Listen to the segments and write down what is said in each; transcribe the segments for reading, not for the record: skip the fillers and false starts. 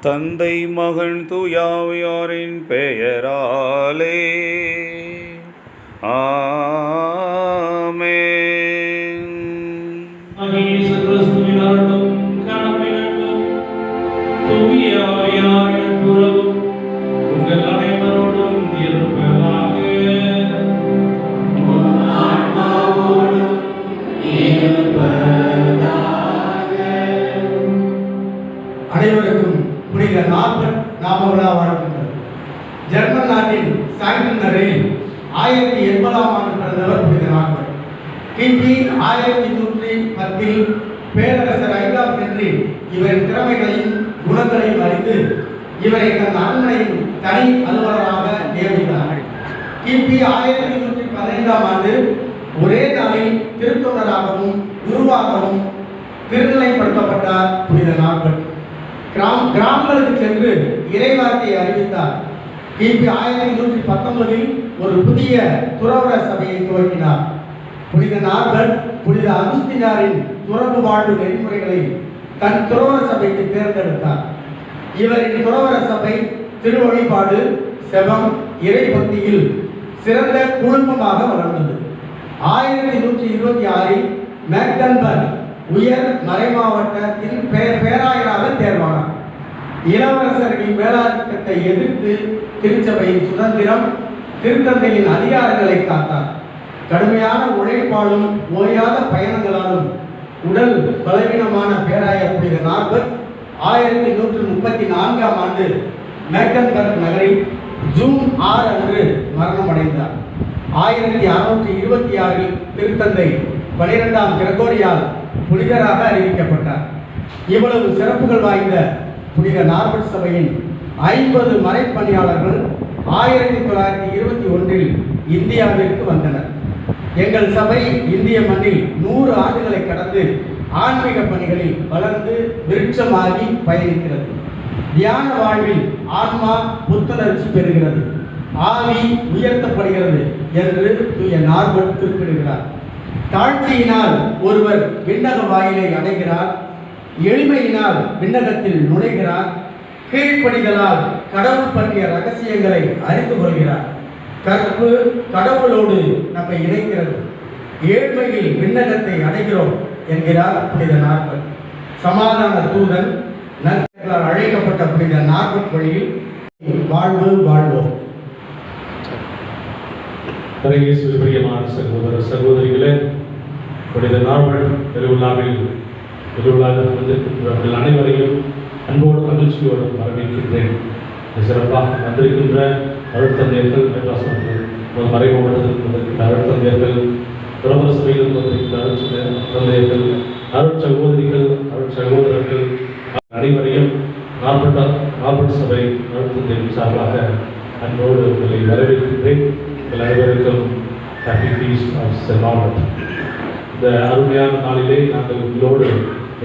தந்தை மகன் தூயாவியாரின் பெயராலே ஆமென். உங்கள் அனைவரோடும் இருப்பதாக. அனைவருக்கும் புனித நாற்பட் நாம விழா வாழ்த்துக்கள். ஜெர்மன் நாட்டின் சாக்சன் நகரில் 1080ஆம் ஆண்டு பிறந்தவர் புனித நாற்பட். கிபி 1110 பேரரசர் 5ஆம் ஹென்றி இவரின் திறமைகளையும் குணங்களையும் அறிந்து இவரை தன் அரண்மனையின் தனி அலுவலராக நியமித்தார். கிபி 1115ஆம் ஆண்டு ஒரே நாளில் திருத்தொண்டராகவும் குருவாகவும் திருநிலைப்படுத்தப்பட்டார் புனித நாற்பட். கிராமங்களுக்கு சென்று இறைவார்த்தையை அறிவித்தார். கிபி 1119 ஒரு புதிய துறவற சபையை துவக்கினார். புனித நாற்பட் புனித அகுஸ்தினாரின் துறவு வாழ்வு நெறிமுறைகளை தன் துறவற சபைக்கு தேர்ந்தெடுத்தார். இவரின் துறவற சபை திருவழிபாடு, செபம், இறைபக்தியில் சிறந்த குழுமமாக வளர்ந்தது. 1126 மேக்டன்பர்க் உயர் மறைமாவட்டத்தின் பேராயராக தேர்வானார். இளவரசர்களின் மேலாதிக்கத்தை எதிர்த்து திருச்சபையின் சுதந்திரம், திருத்தந்தையின் அதிகாரங்களை காத்தார். கடுமையான உழைப்பாலும் ஓயாத பயணங்களாலும் உடல் பலவீனமான பேராயர் புனித நாற்பட் 1134ஆம் ஆண்டு மேக்டன்பர்க் நகரில் ஜூன் 6 அன்று மரணமடைந்தார். 1626 திருத்தந்தை 12ஆம் கிரகோரியால் புனிதராக அறிவிக்கப்பட்டார். இவ்வளவு சிறப்புகள் வாய்ந்த புனித நாற்பட் சபையின் 50 மறைப்பணியாளர்கள் 1921 இந்தியாவிற்கு வந்தனர். எங்கள் சபை இந்திய மண்ணில் 100 ஆண்டுகளை கடந்து ஆன்மீக பணிகளில் வளர்ந்து விருட்சமாகி பயணிக்கிறது. தியான வாழ்வில் ஆன்மா புத்துணர்ச்சி பெறுகிறது, ஆவி உயர்த்தப்படுகிறது என்று தூய நாற்பட் குறிப்பிடுகிறார். தாழ்ச்சியினால் ஒருவர் விண்ணக வாயிலை அடைகிறார், எளிமையினால் விண்ணகத்தில் நுழைகிறார், கீழ்ப்படிதலால் கடவுள் பற்றிய ரகசியங்களை அறிந்து கொள்கிறார். கற்பு கடவுளோடு நம்மை இணைக்கிறது, ஏழ்மையில் விண்ணகத்தை அடைகிறோம் என்கிறார் புனித நாற்பட். சமாதான தூதன் நற்களால் அழைக்கப்பட்ட புனித நாற்பட் வழியில் வாழ்வு வாழ்வோம். பிரியமான சகோதர சகோதரிகளே, புனித நாற்பட் திருவிழாவில் வந்திருக்கின்ற அனைவரையும் அன்போடு மகிழ்ச்சியோடு வரவேற்கின்றேன். சிறப்பாக வந்திருக்கின்ற அருட்தந்தையர்கள், மறைமாவட்டத்தில் அருட்தந்தையர்கள், துறவற சபையில் வந்திருக்கின்ற அருட்தந்தையர்கள், அருட்சகோதரிகள், அருட்சகோதரர்கள் அனைவரையும் நாற்பட் சபை அருட்தந்தையர்கள் சார்பாக அன்போடு உங்களை வரவேற்கின்றேன். உங்கள் அனைவருக்கும் ஹாப்பி ஃபீஸ்ட் ஆஃப் சென்ட் நாற்பட். இந்த அருமையான நாளிலே நாங்கள் உங்களோடு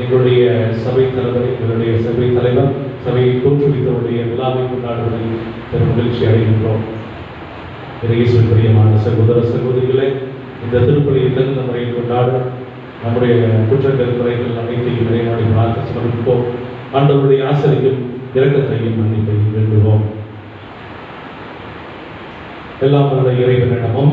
எங்களுடைய சபை தலைவர், எங்களுடைய சபை தலைவர், சபையை தோற்றுவித்தவருடைய விழாவை கொண்டாடுவதில் பெரும் மகிழ்ச்சி அடைகின்றோம். இயேசுவின் பிரியமான சகோதர சகோதரிகளை, இந்த திருப்பலியை தகுந்த முறையில் கொண்டாட நம்முடைய குற்றங்கள் குறைகள் அனைத்தையும் நிறைவாடி பார்த்து சமர்ப்பிப்போம். ஆண்டவருடைய ஆசிரியும் இரக்கத்தையும் மன்னிப்பையும் வேண்டுவோம். எல்லாம் வல்ல இறைவனிடமும்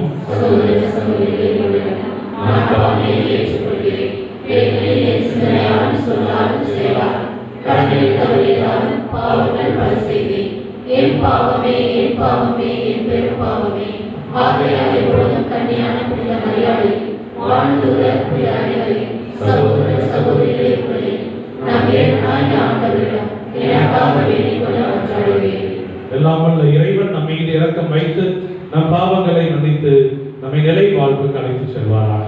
எல்லாம் வல்ல இறைவன் நம் மீது இரக்கம் வைத்து நம் பாவங்களை மன்னித்து நம்மை நிலை வாழ்வுக்கு அழைத்து செல்வாராக.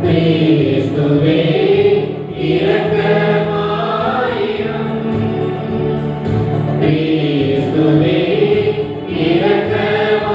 கிறிஸ்துவே இரக்கமாயிரும்.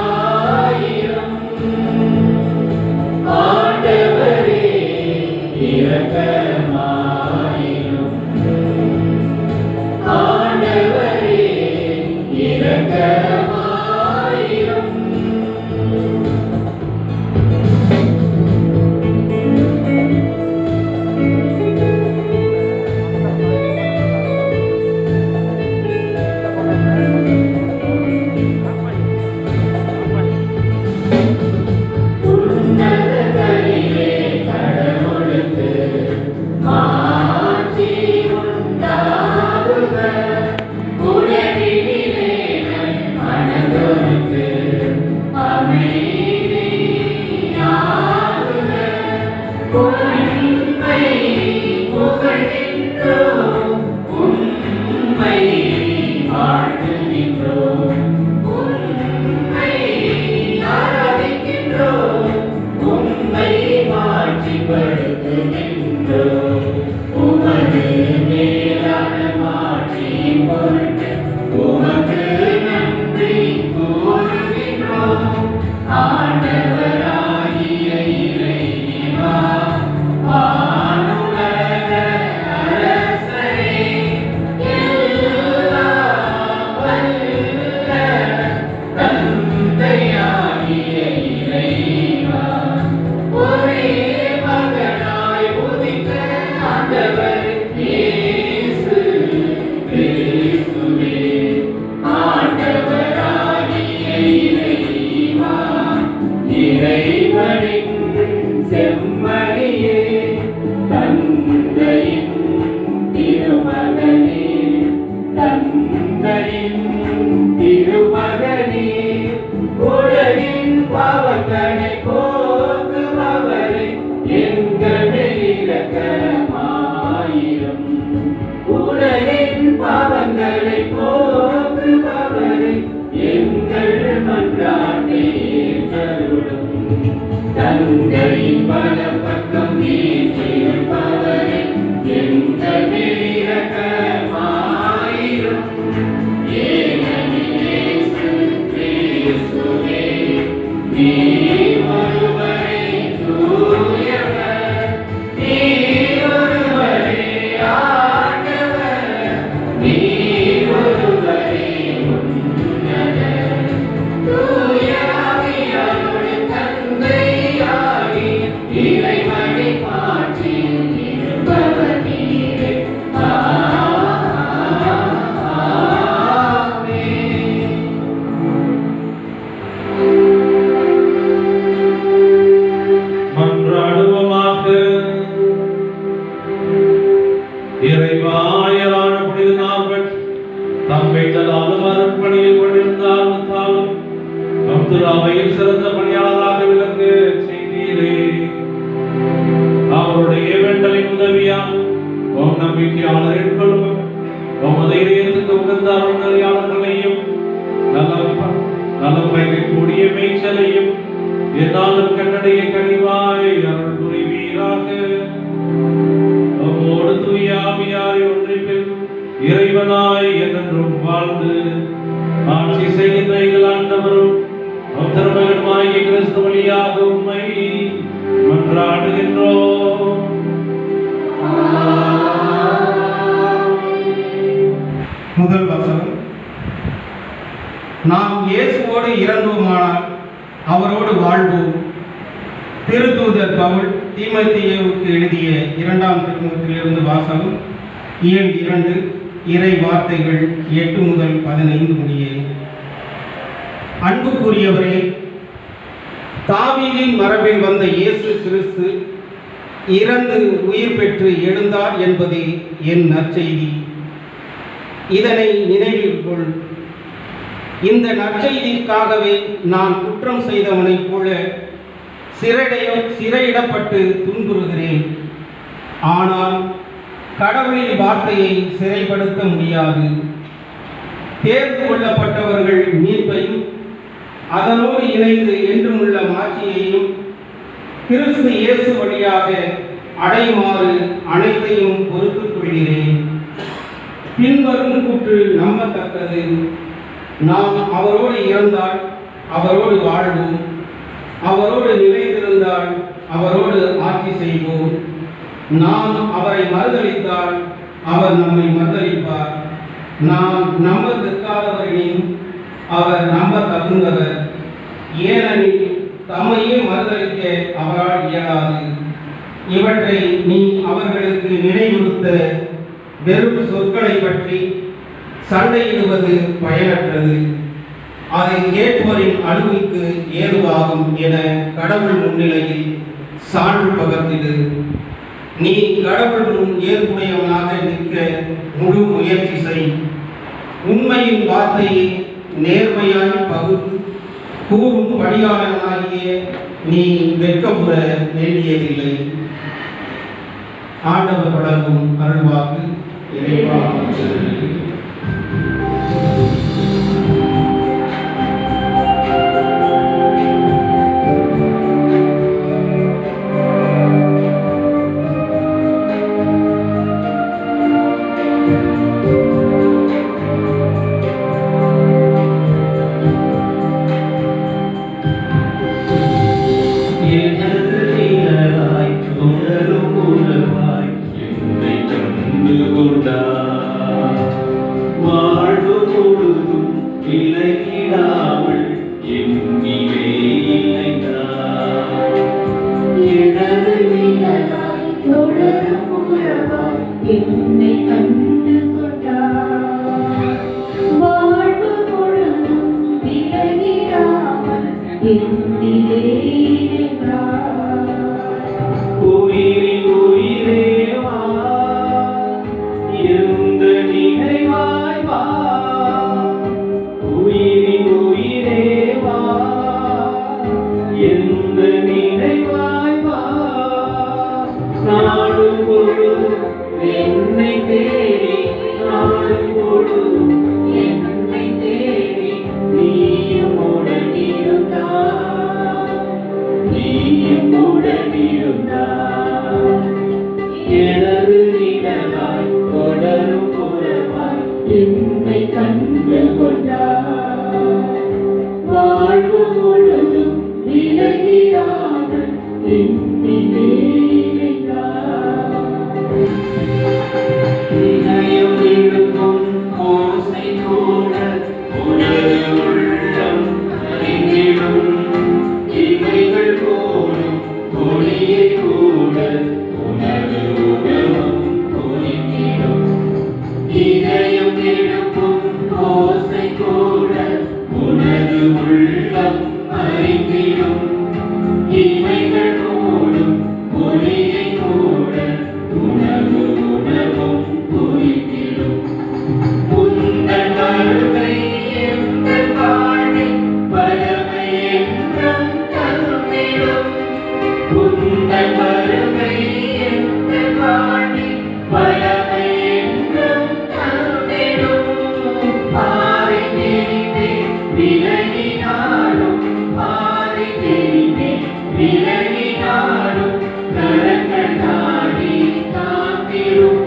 முதல் வசனம். நாம் இயேசுவோடு இறங்குவோமானால் அவரோடு வாழ்வோம். திருத்தூதர் பவுல் தீமோத்தேயுவுக்கு எழுதிய 2ஆம் திருமுகத்திலிருந்து வாசகம். இயல் 2 இறை வார்த்தைகள் 8 முதல் 15 முடிய. அன்புக்குரியவரே, தாவீதின் மரபில் வந்த இயேசு கிறிஸ்து இறந்து உயிர் பெற்று எழுந்தார் என்பதே என் நற்செய்தி. இதனை நினைவில் கொள். இந்த நற்செய்திக்காகவே நான் குற்றம் செய்தவனைப் போல சிறையிடப்பட்டு துன்புறுகிறேன். ஆனால் கடவுளின் வார்த்தையை சிறைப்படுத்த முடியாது. தேர்ந்து கொள்ளப்பட்டவர்கள் மீட்பையும் அதனோடு இணைந்து என்றுமுள்ள மாட்சியையும் கிறிஸ்து இயேசு வழியாக அடையுமாறு அனைத்தையும் பொறுத்துக் கொள்கிறேன். பின்வரும் கூற்று நம்பத்தக்கது. நாம் அவரோடு இறந்தால் அவரோடு வாழ்வோம், அவரோடு நிலைத்திருந்தால் அவரோடு ஆட்சி செய்வோம். நாம் அவரை மறுதலித்தால் அவர் நம்மை மறுதலிப்பார். நாம் நம்பத்தகாதவரின் அவர் நம்ப தகுந்தவர். ஏனெனில் தம்மையே மறுதலிக்க அவரால் இயலாது. இவற்றை நீ அவர்களுக்கு நினைவுறுத்த வெறும் சொற்களை பற்றி சண்டையிடுவது பயனற்றது. அதை கேட்பவரின் அழுகைக்கு ஏதுவாகும் என கடவுள் முன்னிலையில் சான்று பகர்ந்திடு. நீ கடவுள் முன் ஏற்புடையவனாக நிற்க முழு முயற்சி செய். உண்மையின் வார்த்தையை நேர்மையாய் பகுத்து கூறும் பணியாளனாகிய நீ வெட்கமுற வேண்டியதில்லை. ஆண்டவர் வழங்கும் அருள்வாக்கு. இறைவா என்னை கண்டு கொண்டார். வாழ்வு முழுதும் விலகிடாமல் என்னிலே நின்றார். உயிரின் உயிரே வா, எந்த நினைவாய் வா. உயிரின் உயிரே வா, எந்த நினைவாய் வா. நாடும் பொழுதும் என்னை தேடி, நாடும் பொழுதும் என்னை தேடி நீயும் உடனிருந்தாய், நீயும் உடனிருந்தாய். எனது நிழலாய் தொடரும் உறவாய் என்னை கண்டு கொண்டார். வாழ்வு முழுதும் விலகிடாமல் என்னிலே நின்றார். இதயம் இழுக்கும் ஓசை கூட உனது உள்ளம் அறிந்திடும். இவைகள் போலும் ஒளியை கூட உனது உணவும் குறித்திடும். இதயம் இழுக்கும் ஓசை கூட உனது உள்ளம் அறிந்திடும். இவைகள் போலும் ஒளியை கூட உனது உணவும் குறித்திடும். உந்தன் வருகை எங்கள் வாழ்வில் வல்லமை என்றும் தந்திடும். உந்தன் வருகை எங்கள் வாழ்வில் வல்லமை என்றும் தந்திடும். பாறை தெரிந்தே விலகினாலும், பாறை தெரிந்தே விலகினாலும் கரங்கள் தானே காத்திடும்,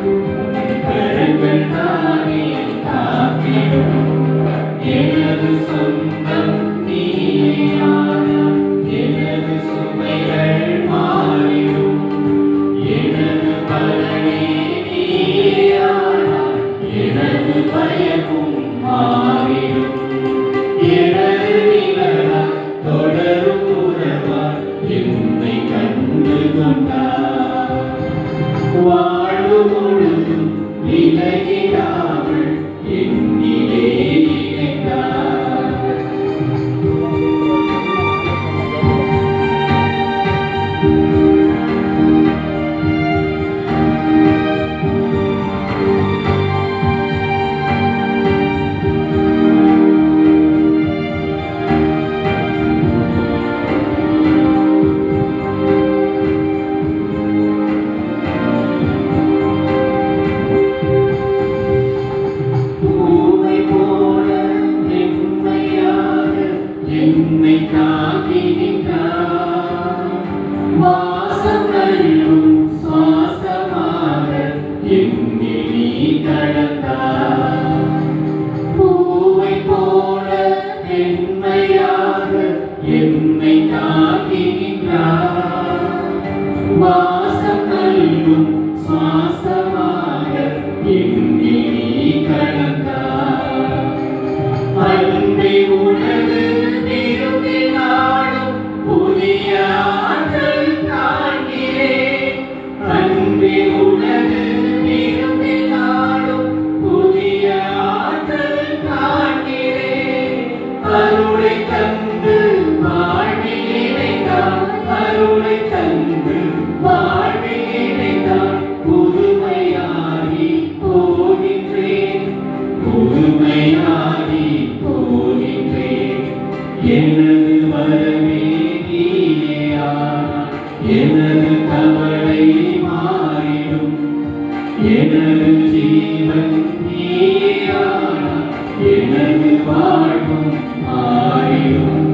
கரங்கள் தானே காத்திடும். எனது சொந்தம் நீயானாய், எனது சுமைகள் மாறிடும். எனது பலனே நீயானாய், எனது பயமும் மாறிடும். எனது நிழலாய் தொடரும் உறவாய் என்னை கண்டு கொண்டார். வாழ்வு முழுதும் விலகிடாமல் என்னிலே இணைந்தார். பூவை போல மென்மையாக என்னை தாங்கி நின்றார். வாசம் அள்ளும் சுவாசமாக என்னில் நீ கடந்தார். பூவை போல மென்மையாக என்னை தாங்கி நின்றார். வாசம் அள்ளும் எனது ஜீவன் நீயானாய், எனது வாழ்வும் மாறிடும்.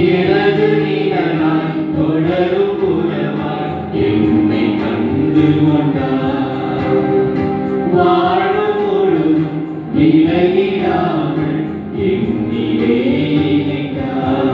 எனது நிழலாய் தொடரும் புறமாய் என்னை கண்டு கொண்டாய். வாழ்வு முழுதும் விலகிடாமல் என்னிலே இணைந்தாய்.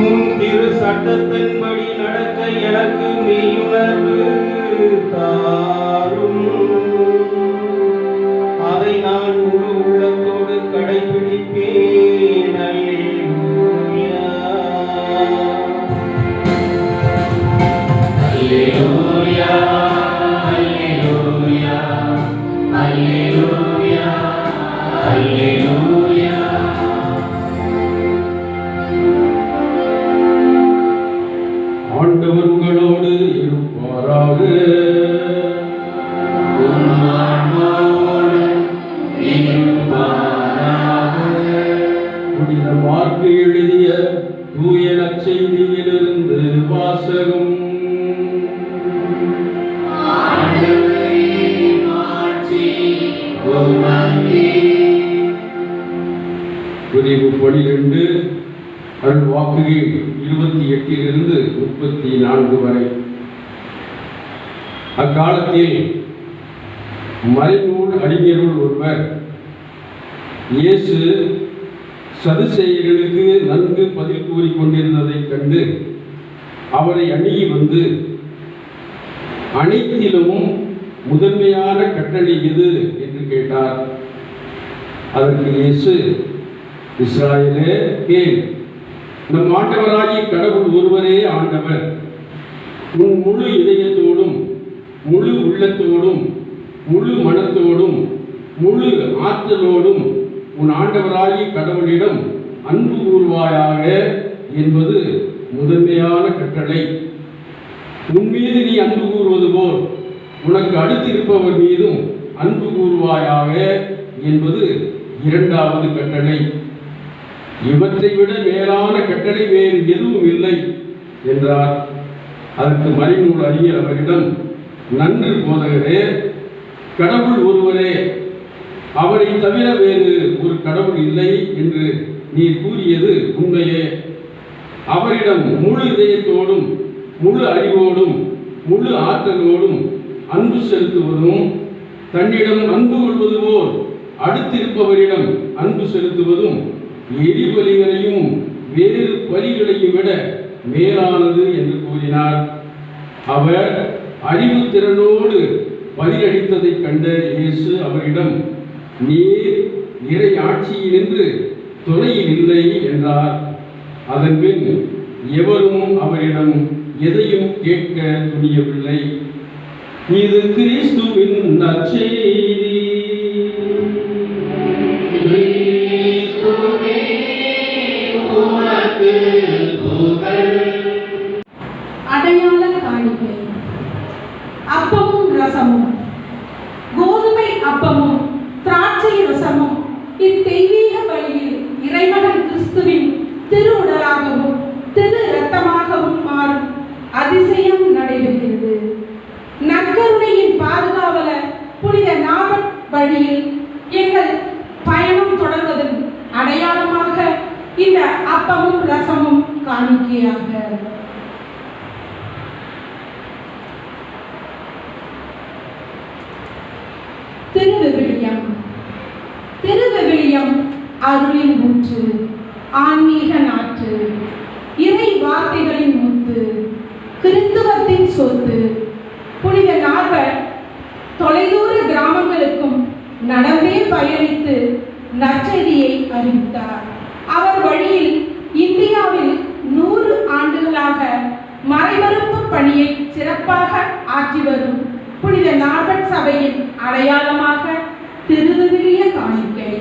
உன் திரு சட்டத்தின்படி நடக்க எனக்கு மெய்யுணர்வு தாரும். அதை நான் முழு உள்ளத்தோடு கடைபிடிப்பேன். அல்லேலூயா. அல்லேலூயா, அல்லேலூயா, அல்லேலூயா, அல்லேலூயா. ஆண்டவர் உங்களோடு இருப்பாராக. உம் ஆன்மாவோடும் இருப்பாராக. புனித மார்க்கு எழுதிய தூய நற்செய்தியிலிருந்து வாசகம். ஆண்டவரே, மாட்சி உமக்கே. பிரிவு 12 அருள்வாக்குகள் 28 34 வரை. அக்காலத்தில் மறைநூல் அறிஞருள் ஒருவர் இயேசு சதுசேயர்களுக்கு நன்கு பதில் கூறிக்கொண்டிருந்ததைக் கண்டு அவரை அணுகி வந்து, அனைத்திலும் முதன்மையான கட்டளை எது என்று கேட்டார். அதற்கு இயேசு, இஸ்ராயேலே கேள், நம் ஆண்டவராகிய கடவுள் ஒருவரே ஆண்டவர். உன் முழு இதயத்தோடும் முழு உள்ளத்தோடும் முழு மனத்தோடும் முழு ஆற்றலோடும் உன் ஆண்டவராகிய கடவுளிடம் அன்பு கூறுவாயாக என்பது முதன்மையான கட்டளை. உன் மீது நீ அன்பு கூறுவது போல் உனக்கு அடுத்திருப்பவர் மீதும் அன்பு கூறுவாயாக என்பது இரண்டாவது கட்டளை. இவற்றை விட மேலான கட்டளை வேறு எதுவும் இல்லை என்றார். அதற்கு மறைநூல் அறிஞர் அவரிடம், நன்று போதகரே, கடவுள் ஒருவரே, அவரை தவிர வேறு ஒரு கடவுள் இல்லை என்று நீர் கூறியது உண்மையே. அவரிடம் முழு இதயத்தோடும் முழு அறிவோடும் முழு ஆற்றலோடும் அன்பு செலுத்துவதும், தன்னிடம் அன்பு கொள்வது போல் அடுத்திருப்பவரிடம் அன்பு செலுத்துவதும் எரிபலிகளையும் வேறு பலிகளையும் விட மேலானது என்று கூறினார். அவர் அறிவுத்திறனோடு பதிலளித்ததைக் கண்ட இயேசு அவரிடம், நீர் இறை ஆட்சியினின்று தொலையில் இல்லை என்றார். அதன்பின் எவரும் அவரிடம் எதையும் கேட்க துணியவில்லை. இது கிறிஸ்துவின் நற்செய்தி. அடையாள காணிக்கை. அப்பமும் ரசமும், கோதுமை அப்பமும் திராட்சை ரசமும் இத்தெய்வீக பலியில் இறைமகன் கிறிஸ்துவின் திரு உடலாகவும் திரு இரத்தமாகவும் மாறும் அதிசயம் நடைபெறுகிறது. நற்கருணையின் பாதுகாவலர் புனித நாவல் வழியில் எங்கள் பயணம் தொடர்வதன் அடையாளமாக இந்த அப்பமும் ரசமும் காணிக்கையாக. திருவிவிலியம். திருவிவிலியம் அருளின் ஊற்று, ஆன்மீக நாற்று, இறை வார்த்தைகளின் முத்து, கிறிஸ்துவத்தின் சொத்து. புனித நார்வர் தொலைதூர கிராமங்களுக்கும் நடந்தே பயணித்து நற்செய்தியை அறிவித்தார். அவர் வழியில் இந்தியாவில் 100 ஆண்டுகளாக மறைமறுப்பு பணியை சிறப்பாக ஆற்றி வரும் புனித நார்வர் சபையின் அடையாளமாக திருவிவிலிய காணிக்கை.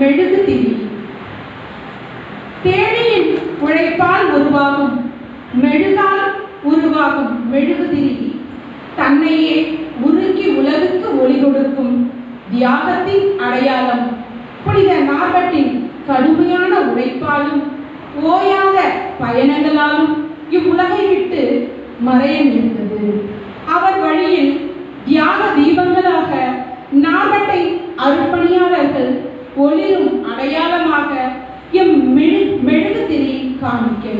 மெழுகுதிரி. தேனியின் உழைப்பால் உருவாகும் மெழுகால் உருவாகும் மெழுகுதிரி தன்னையே உருக்கி உலகுக்கு ஒளி கொடுக்கும் தியாகத்தின் அடையாளம். புனித நார்வர்ட்டின் கடுமையான உழைப்பாலும் ஓயாத பயணங்களாலும் இவ்வுலகை விட்டு மறைய நேர்ந்தது. அவர் வழியில் தியாக தீபங்களாக நார்வர்ட்டை அருட்பணியாளர்கள் ஒளிரும் அடையாளமாக மெழுகுதிரி காணிக்கை.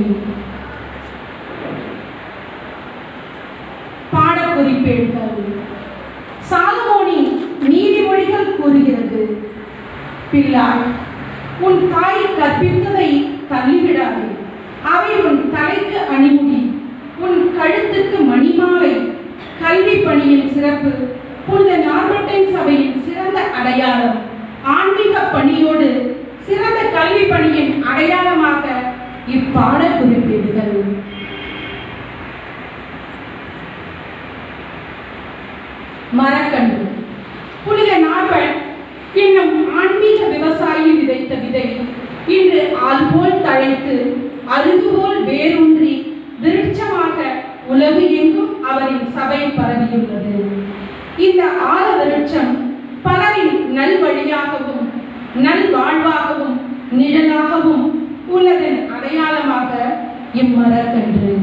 பாடக்குறிப்பேடுகள். சாலமோனின் நீதிமொழிகள் கூறுகிறது, பிள்ளாய், உன் தாய் கற்பித்ததை தள்ளிவிடாதே, அவை உன் தலைக்கு அணிமுடி, உன் கழுத்துக்கு மணிமாலை. கல்வி பணியின் சிறப்பு புனித நார்வர்ட்டின் சபையின் சிறந்த அடையாளம். ஆன்மீக பணியோடு சிறந்த கல்வி பணியின் அடையாளமாக இப்பாட குறிப்பீடுகள். மரக்கன்று. புனித நார்வர்ட் என்னும் ஆன்மீக விவசாயி விதைத்த விதை இன்று ஆல்போல் தழைத்து அருகுபோல் வேரூன்றி விருட்சமாக உலகு எங்கும் அவரின் சபை பரவியுள்ளது. இந்த ஆல விருட்சம் பலரின் நல்வழியாகவும் நல்வாழ்வாகவும் நிழலாகவும் உள்ளதன் அடையாளமாக இம்மரக்கன்று.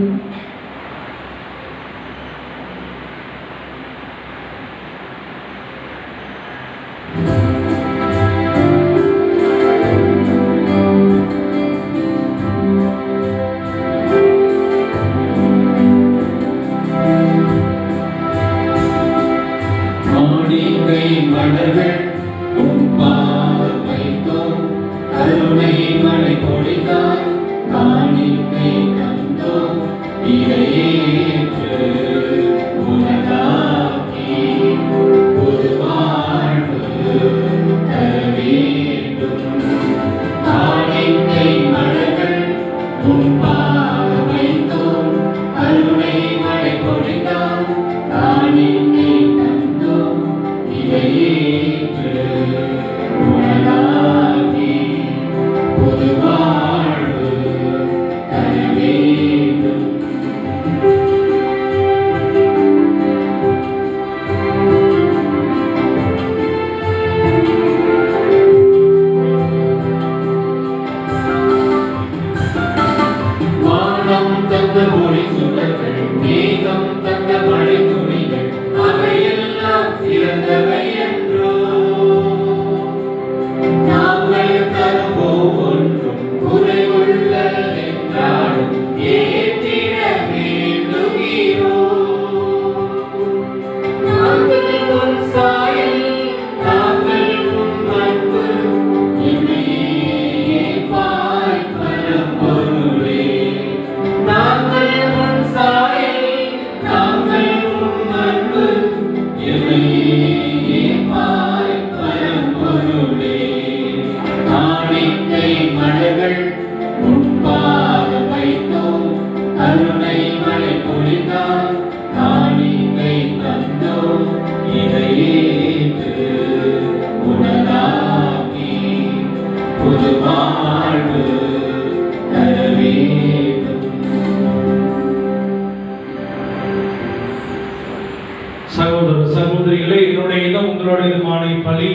சகோதர சகோதரிகளே, என்னுடைய இடம் உங்களுடையதுமான பலி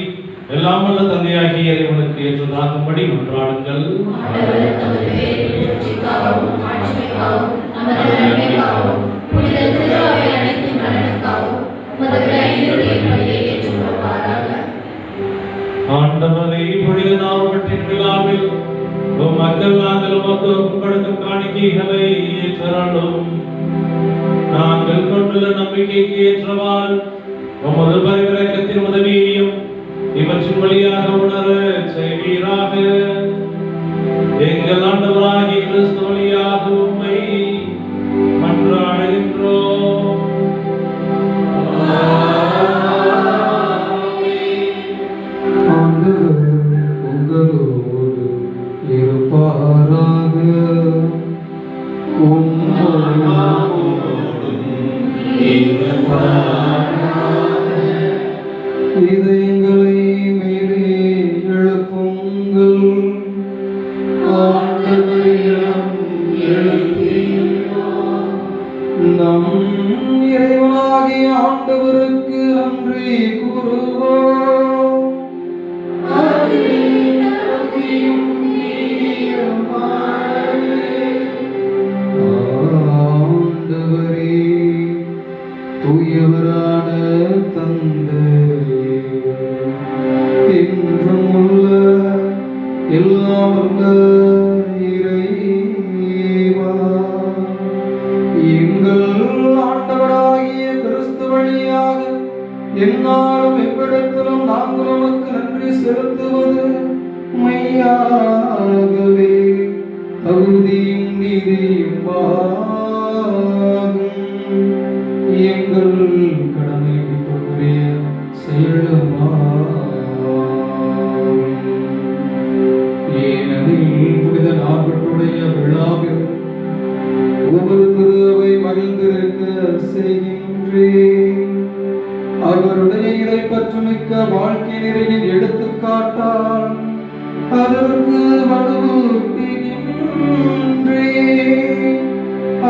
எல்லாம் வல்ல தந்தையாகிய இறைவனுக்கு ஏற்றதாகும்படி மன்றாடுங்கள். ஆண்டவரே, புனித நார்வர்ட்டின் விழாவில் மக்கள் நாங்கள் உமக்கு கொடுக்கும் காணிக்கைகளை ஏற்றருளும். நாங்கள் கொண்டுள்ள நம்பிக்கைக்கு ஏற்றவாறு உமது பரிவிரக்கத்தின் உதவியையும் இவற்றின் வழியாக உணர செய்வீராக. எங்கள் ஆண்டவராகிய கிறிஸ்து வழியாக உம்மை மன்றாடுகின்றோம். ஆண்டவர் உங்களோடு இருப்பாராக. இதயங்களை மேலே எழுப்புங்கள். நம் இறைவனாகிய ஆண்டவருக்கு நன்றி கூறுவோம். ஆண்டவரே, தூயவரான தந்தையே, என்றும் உள்ள எல்லாம் வல்ல இறைவா, எங்கள் ஆண்டவராகிய கிறிஸ்து வழியாக எந்நாளும் எவ்விடத்திலும் நாங்கள் உமக்கு நன்றி செலுத்துவது மெய்யாகவே தகுதியும் நீதியும் ஆகும். எங்கள் கடமை மீட்புக்குரிய செயலுமாகும். ஏனெனில் புனித நாற்பட்டுடைய விழாவில் ஒவ்வொரு திரு அவை மகிழ்ந்திருக்க செய்கின்றேன். அவருடைய இறைப்பற்றுமிக்க வாழ்க்கை நிறையின் எடுத்துக்காட்டால் அதற்கு வலுவூட்டுகின்றேன்.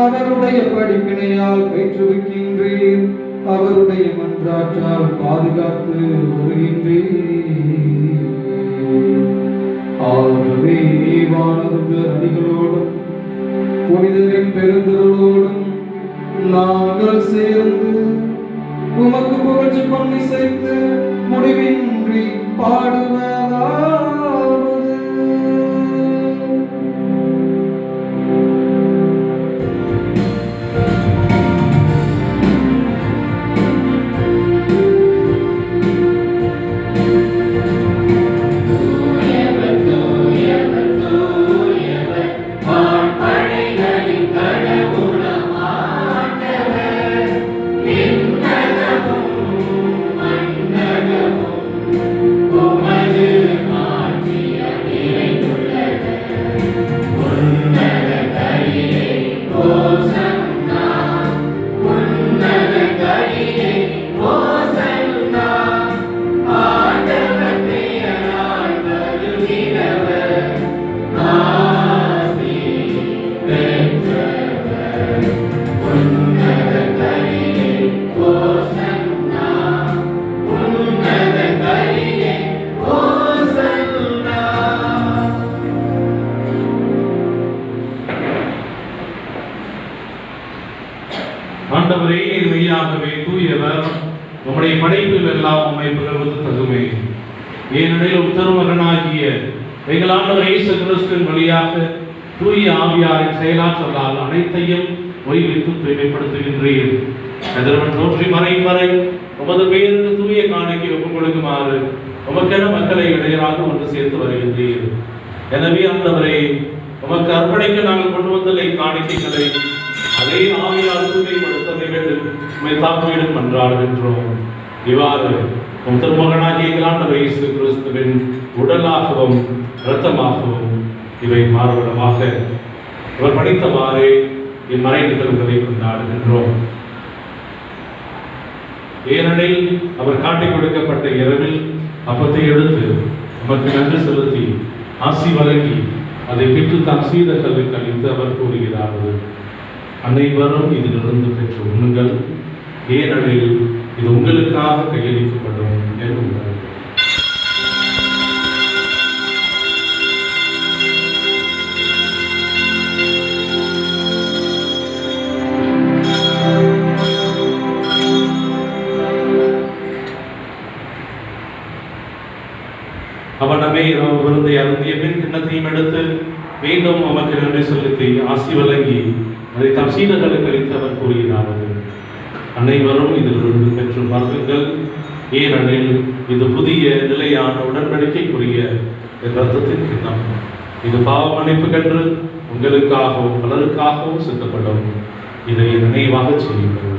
அவருடைய படிப்பினையால் பயிற்றுவிக்கின்றேன். அவருடைய மன்றாற்றால் பாதுகாத்து வருகின்றேன். ஆகவே வானதுதர் அடிகளோடும் புனிதரின் பெருந்திரளோடும் நாங்கள் சேர்ந்து உமக்கு புகழ்ச்சி பண்ணி சேர்த்து முடிவின்றி பாடுவதாவது. ஆண்டவரே, இது மெய்யாகவே தூயவர். உம்முடைய படைப்பில் எல்லாம் உம்மை புகழ்வது தகுமே. ஏனெனில் திருமகனாகிய எங்கள் ஆண்டவர் இயேசு கிறிஸ்துவின் வழியாக தூய ஆவியாரின் செயலாற்றலால் அனைத்தையும் ஓய்வித்து தூய்மைப்படுத்துகின்றீர். எதிர்வன் தோன்றி மறையும் வரை உமது பெயருக்கு தூய காணிக்கை ஒப்புக் கொடுக்குமாறு உமக்கென மக்களை இடையராக ஒன்று சேர்த்து வருகின்றீர். எனவே ஆண்டவரே, உமக்கு அர்ப்பணிக்க நாங்கள் கொண்டு வந்தலை காணிக்கைகளை அதே ஆவியால் தூய்மைப்படுத்த வேண்டும் உம்மை தாழ்மையுடன் மன்றாடுகின்றோம். இவ்வாறு உம் திருமகனாகிய எங்கள் ஆண்டவர் இயேசு கிறிஸ்துவின் உடலாகவும் இரத்தமாகவும் இவை மாறுபடமாக இவர் படித்தவாறே இம்மறை நிகழ்வுகளை கொண்டாடுகின்றோம். ஏனெனில் அவர் காட்டிக் கொடுக்கப்பட்ட இரவில் அப்பத்தை எடுத்து நமக்கு நன்றி செலுத்தி ஆசி வழங்கி அதை பெற்று தாம் சீடர்களுக்கு அளித்து அவர் கூறுகிறார்கள், அனைவரும் இதிலிருந்து பெற்று உண்ணுங்கள், ஏனெனில் இது உங்களுக்காக கையளிக்கப்படும் என்கிறார். அவனமே இரவு விருந்தை அருந்திய பின் கிண்ணத்தையும் எடுத்து மீண்டும் உமக்கு நன்றி செலுத்தி ஆசி வழங்கி அதை தம் சீடர்களுக்கு அளித்து அவர் கூறுகிறார்கள், அனைவரும் இதிலிருந்து பெற்று பருகுங்கள். ஏனெனில் இது புதிய நிலையான உடன்படிக்கைக்குரிய இரத்தத்தின் கிண்ணம். இது பாவ மன்னிப்புக்கென்று உங்களுக்காகவும் பலருக்காகவும் சிந்தப்படும். இதை நினைவாக செய்யுங்கள்.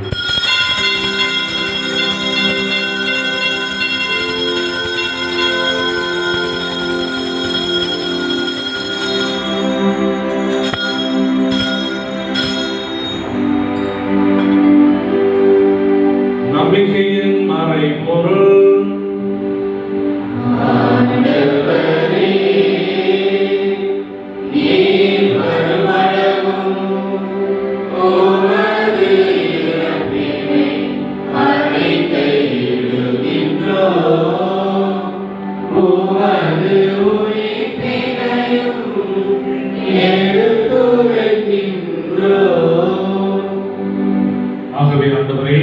நம்பிக்கையின் மறைபொருள். ஆகவே ஆண்டவரே,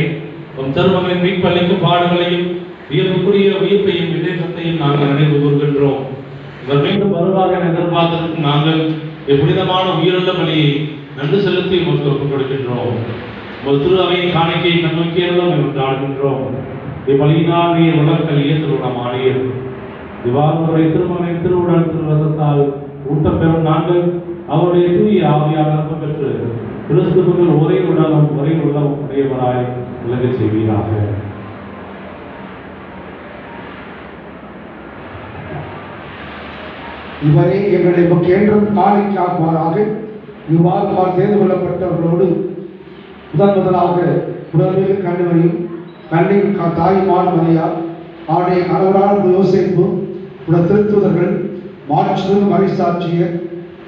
உம் திருமகனின் மீட்பளிக்கும் பாடுகளையும் வியப்புக்குரிய உயிர்ப்பையும் விவேகத்தையும் நாங்கள் நினைவு கூர்கின்றோம். இவர் மீண்டும் வருவார் என எதிர்பார்த்திருக்கும் நாங்கள் எவ்விதமான உயிருள்ள பலியை நன்றி செலுத்தி உமக்கு ஒப்புக் கொடுக்கின்றோம். ஒரு திரு அவையின் காணிக்கையை கண்ணோக்கியெல்லாம் என்று ஆடுகின்றோம். இப்பலியினால் நீர் உலகங்கள் திருவிழம் ஆடியது. இவ்வாறு திருமகனின் திருவுடல் திருரதத்தால் ஊட்டம் பெறும் நாங்கள் அவருடைய தூய ஆவியாளர் பெற்று கிறிஸ்துவுக்குள் ஒரே உடலும் ஒரே உள்ளமும் உடையவராய் விளங்க செய்வீராக. இவரே எங்களை என்றும் காணிக்காக்குவாராக. இவ்வாறு தேர்ந்து கொள்ளப்பட்டவர்களோடு முதலாக உடல்மிகு கண்டுவரையும் கண்ணின் தாயுமான மரியா, அவருடைய கணவரான யோசேப்பு, உடைய திருத்தூதர்கள், மாற்று மறைசாட்சியர்,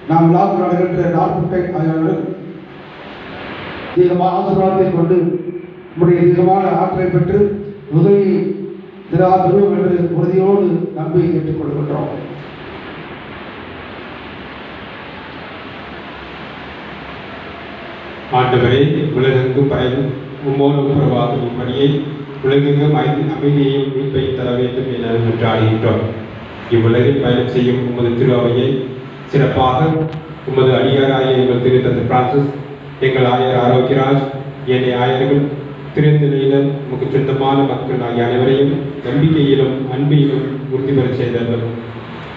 நாம் விழாக்கு நடக்கின்ற 40 ஆயிரம் தீர்மான ஆசீர்வாதத்தை கொண்டு நம்முடைய தீர்மான ஆற்றலை பெற்று உதவி திராவிடம் என்று உறுதியோடு நம்பி ஏற்றுக்கொள்கின்றோம். ஆண்டவரே, உலகெங்கும் பயனும் உம்மோடு உறவாகும் இப்பணியை உலகெங்கும் அமைதியையும் மீட்பையும் தர வேண்டும் என மன்றாடுகின்றோம். இவ்வுலகில் பயணம் செய்யும் உமது திரு அவையை சிறப்பாக உமது அடியாராய எங்கள் திருத்தந்தை பிரான்சிஸ், எங்கள் ஆயர் ஆரோக்கியராஜ், ஏனைய ஆயர்கள், திருநிலையினர், உமக்கு சொந்தமான மக்கள் ஆகிய அனைவரையும் நம்பிக்கையிலும் அன்பிலும் உறுதி பெற செய்தார்கள்.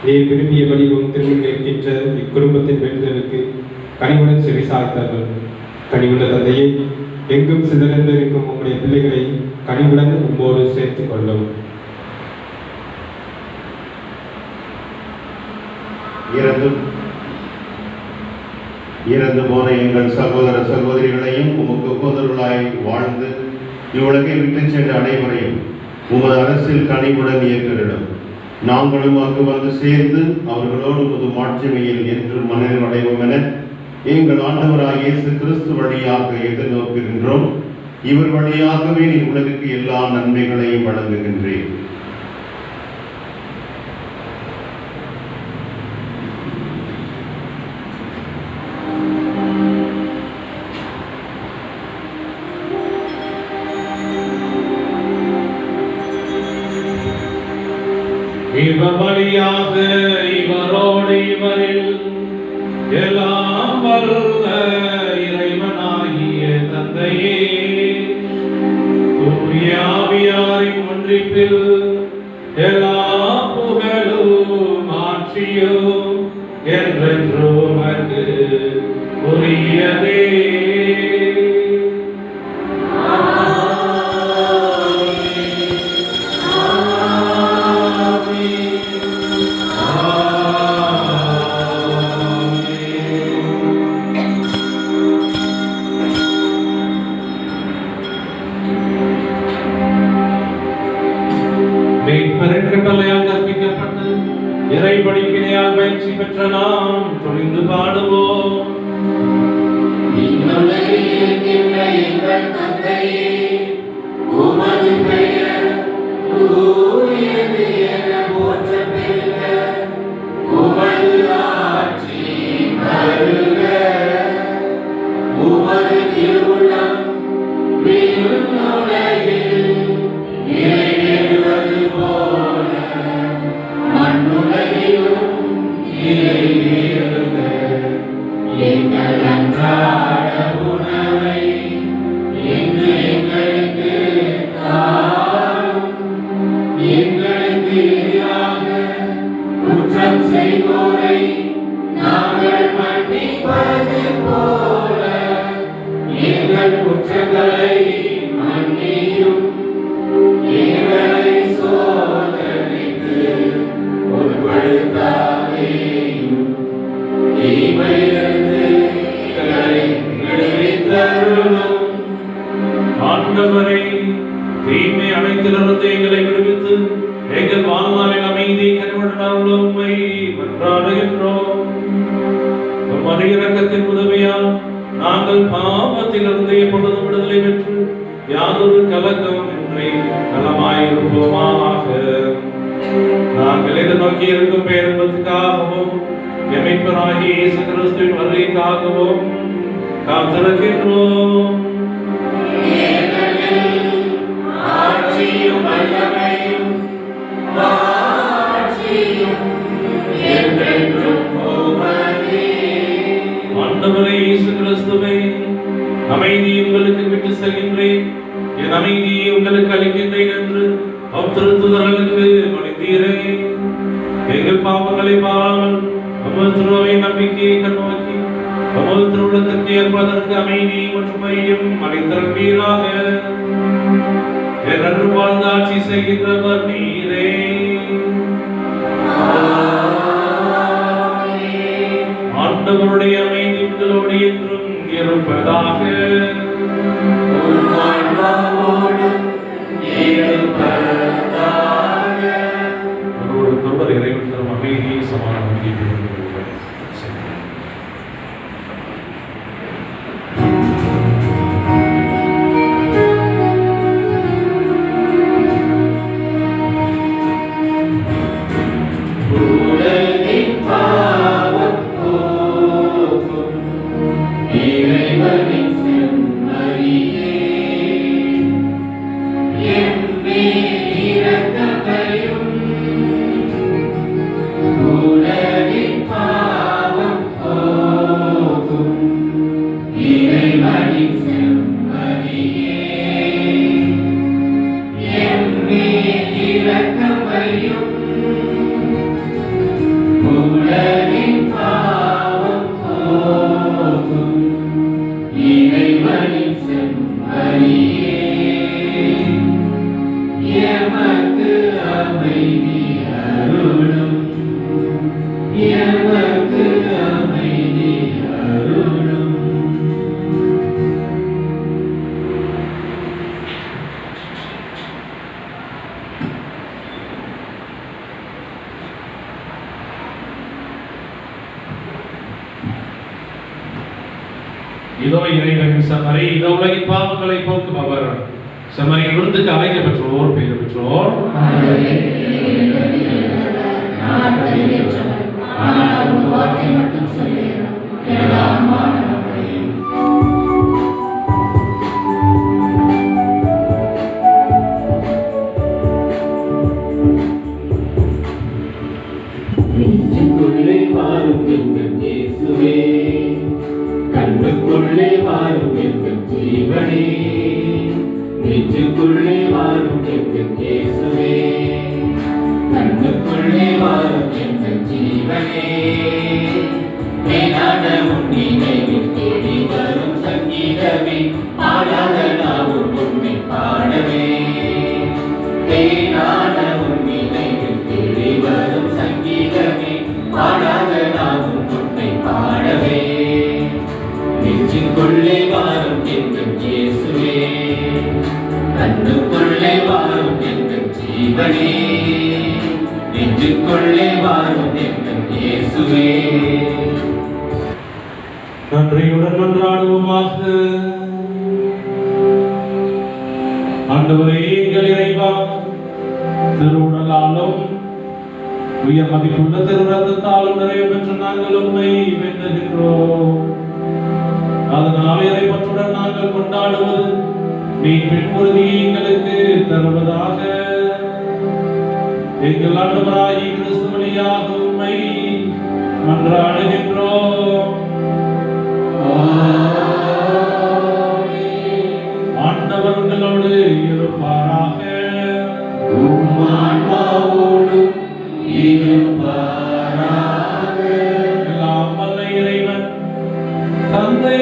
நீர் விரும்பியபடியும் திருமணம் நிற்கின்ற இக்குடும்பத்தின் வேண்டுதலுக்கு கனிவுடன் செவிசாய்த்தார்கள். கனிவுள்ள தந்தையை, எங்கும் சிதறந்திருக்கும் உங்களுடைய பிள்ளைகளை கனிவுடன் உம்மோடு சேர்த்துக் கொள்ளும். இறந்து போன எங்கள் சகோதர சகோதரிகளையும் உமக்கு உகந்தவர்களாய் வாழ்ந்து இவ்வுலகை விட்டு சென்ற அனைவரையும் உமது அரசில் கனிவுடன் ஏற்றிடும். நாங்களும் அங்கு வந்து சேர்ந்து அவர்களோடு உமது மாட்சிமையில் என்று மனதில் அடைவோம் என எங்கள் ஆண்டவராகிய இயேசு கிறிஸ்து வழியாக எதிர்நோக்குகின்றோம். இவர் வழியாகவே நீ உலகுக்கு எல்லா நன்மைகளையும் வழங்குகின்றேன். இவர் வழியாக இவரோடு இவரில் எல்லாம் வல்ல இறைவனாகிய தந்தையே, தூய ஆவியாரின் ஒன்றிப்பில் எல்லா புகழும் ஆட்சியும் என்றென்றும் உமக்கு உரியதே. இறைபடிப்பினையால் பயிற்சி பெற்ற நாம் துணிந்து பாடுவோம். எங்கள் தந்தையே, உமது பெயர் தூயது என போற்றப் பெறுக. உமது ஆட்சி வருக. உமது திருவுளம் விண்ணுலகில் நிறைவேறுவது போல மண்ணுலகிலும் நிறைவேறுக. எங்கள் அன்றாட உணவை இன்று எங்களுக்கு ஆண்டவரே, தீமை அனைத்திலிருந்து எங்களை விடுவித்து எங்கள் வாழ்நாளின் அமைதி கனிவுடன் உம்மை மன்றாடுகின்றோம். உமது இரக்கத்தின் உதவியால் நாங்கள் பாவத்திலிருந்து எப்பொழுதும் விடுதலை பெற்று யாதொரு கலக்கம் இன்றி நலமாயிருப்போமாக. நாங்கள் எதிர்நோக்கி இருக்கும் பேரன்பத்துக்காகவும் எமைப்பராகிய இயேசு கிறிஸ்துவின் வருகைக்காகவும் காத்திருக்கின்றோம். ஆட்சியும் வல்லமையும் மாட்சியும் என்றென்றும் உமதே. ஆண்டவரே இயேசு கிறிஸ்துவே, அமைதி உங்களுக்கு விட்டு செல்கின்றேன், என் அமைதியை உங்களுக்கு அளிக்கின்றேன் என்று திருத்துதர்களுக்கு மொழிந்தீரே. எங்கள் பாவங்களை பாராமல் உமது திருவை நம்பிக்கையை கண்ணோக்கி உமது திருவுள்ளத்திற்கு ஏற்பதற்கு அமைதி மற்றும் மையம் அளித்தருள்வீராக. என்றும் வாழ்ந்து ஆட்சி செய்கின்றவர் நீரே. ஆண்டவருடைய அமைதி உங்களோடு என்றும் இருப்பதாக. ஒருவர் இறைவன் தரும் அமைதியை சமாதானம். இதோ இறைவனின் செம்மறி, இதோ உலகின் பாவங்களை போக்கும் அவர். செம்மறியின் விருந்துக்கு அழைக்க பெற்றோர், பெயர் பெற்றோர். நெஞ்சுக்குள்ளே வாரும் எங்கள் இயேசுவே, கண்ணுக்குள்ளே வாரும் எங்கள் ஜீவனே. நெஞ்சுக்குள்ளே வாரும் எங்கள் இயேசுவே, கண்ணுக்குள்ளே வாரும் எங்கள் ஜீவனே. மேலான உன் நினைவில் தேடி வரும் சங்கீதமே, பாடாத நாவும் உன்னை பாடவே. மேலான உன் நினைவில் தேடி வரும் சங்கீதமே, பாடாத நாவும் உன்னை பாடவே. நெஞ்சுக்குள்ளே வாரும் எங்கள் இயேசுவே, கண்ணுக்குள்ளே வாரும் எங்கள் ஜீவனே. நெஞ்சுக்குள்ளே வாரும் எங்கள் இயேசுவே. நன்றியுடன் மன்றாடுவோமாக. ஆண்டவரே எங்கள் இறைவா, திருவுடலாலும் உயர் மதிப்புள்ள திருரத்தாலும் நிறைவு பெற்ற நாங்கள் உம்மை வேண்டுகின்றோம். அதனால் இறைப்பற்றுடன் நாங்கள் கொண்டாடுவது மீட்பின் உறுதியை எங்களுக்கு தருவதாக. எங்கள் ஆண்டவராகிய கிறிஸ்து வழியாக உம்மை மன்றாடுகின்றோம். ஆண்டவர் உங்களோடு இருப்பாராக. எல்லாம் வல்ல இறைவன் தந்தை,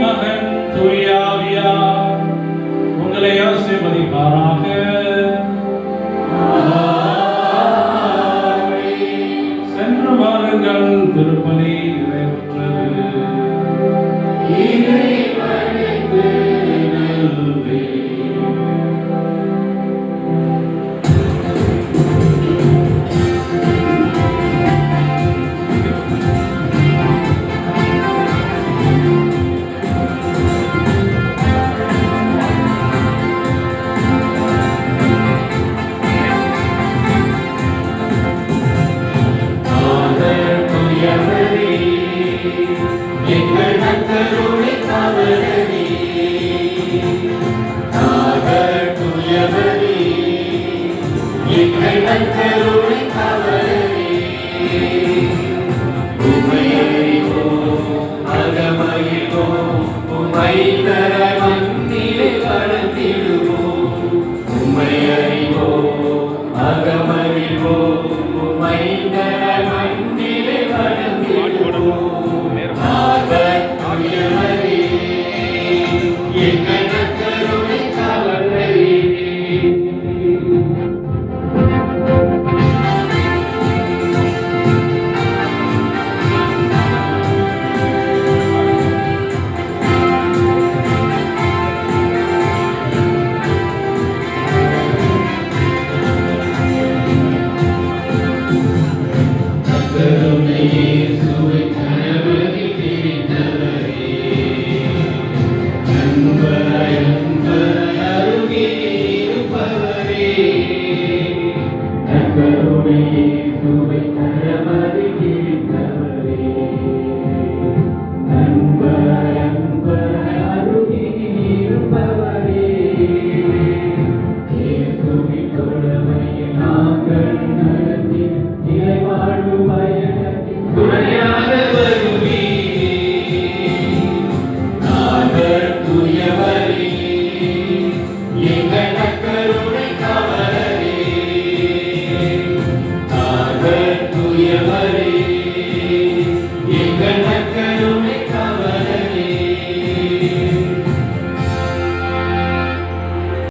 மகன், தூய ஆவியார் உங்களை ஆசீர்வதிப்பாராக. சென்று வாருங்கள், திருப்பலி நிறைவுற்றது. இறைவனுக்கு நன்றி. தூயவரே எங்கள் நற்கருணை கவலரே உம்மை அறிவோம் அகமகிழ்வோம் உம்மை தர மண்ணிலே வளர்ந்திடுவோம் உம்மை அறிவோம் அகமகிழ்வோம் உம்மை தர மண்ணிலே வளர்ந்திடுவோம் தூயவரே எங்கள் நற்கருணை கவலரே இயேசுவை கனவதில் திரிந்தவரே அன்பராய் அருகே இருப்பவரே நற்கருணை இயேசுவை